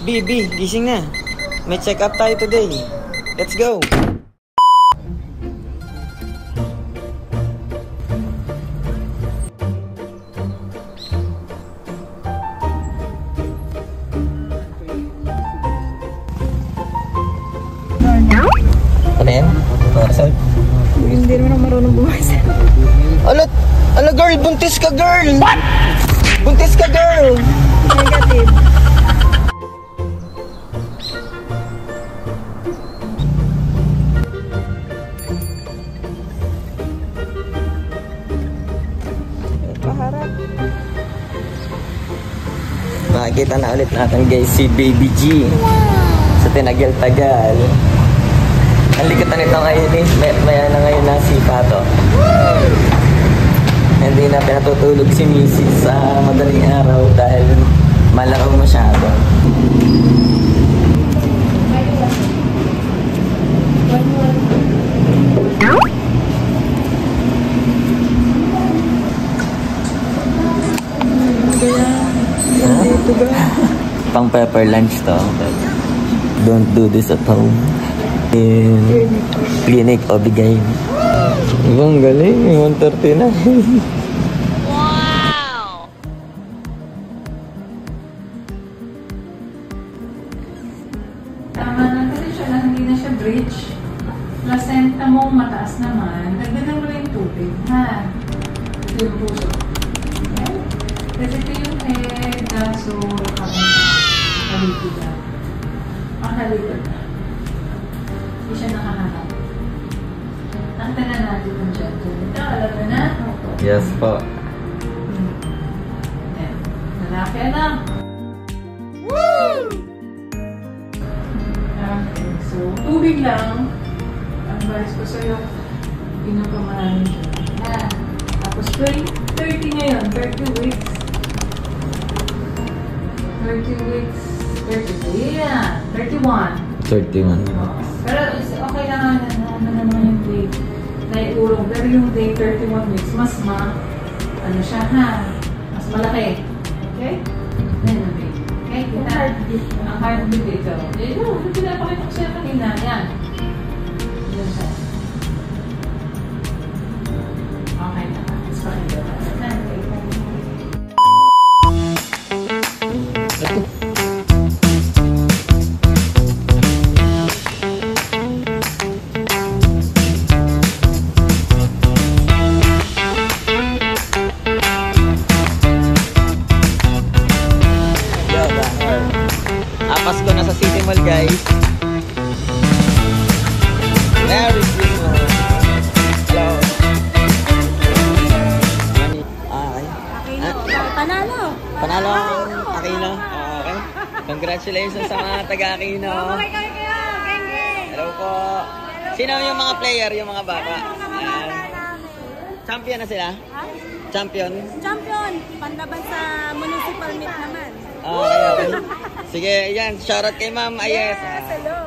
B, gising na. May check up tayo today. Let's go. Ano yan? Pasal? Hindi naman ako marunong bumasa. Ala girl, buntis ka girl! What? Buntis ka girl! Negative. Paharap. Makikita na ulit natin guys si Baby G. Sa tinagal-tagal. Ang likat na nito ngayon eh. Maya na ngayon na si Pato. Hindi na pinatutulog si Mrs. sa madaling araw dahil malaro masyado. Pang pepper lunch to. Don't do this at home. In clinic o bigay. Ibang galing, 130 na. Wow! Tama na siya lang, hindi na siya bridge. Placenta mo mataas naman, dagdagan mo lang yung tubig, ha? Ito yung puso. Okay? Kasi ito yung head, so halipid na. Ang halipid na. Hindi siya nakahanap. Nakita na natin yung gentle. Ito, alam na na? Yes po. Ayan. Lalaki na. Woo! Okay. So, tubig lang. Advice ko sa'yo, inom ka maraming dyan. Yan. Tapos 30 ngayon, 30 weeks. 30 weeks. 30. Yeah. 31. 31. Pero okay lang ano naman yung day. Naiulong. Pero yung day 31 weeks, mas ano siya ha? Mas malaki. Okay? Yan ang day. Okay? Kita? Ang heartbeat dito. Ito, pinapakita ko siya kanina. Yan. Yan siya. Okay na. Mas pakita ka. Pasko na sa City Mall guys. Merry Christmas. Hello. Aquino. Panalo. Panalo ang Aquino. Okay. Congratulations sa mga taga-Aquino. Hello po. Sino yung mga player, yung mga bata? Champion na sila? Champion? Champion. Panlaban sa municipal meet naman. Okay. Sige, yan. Shoutout kay Ma'am Ayes. Yes, hello.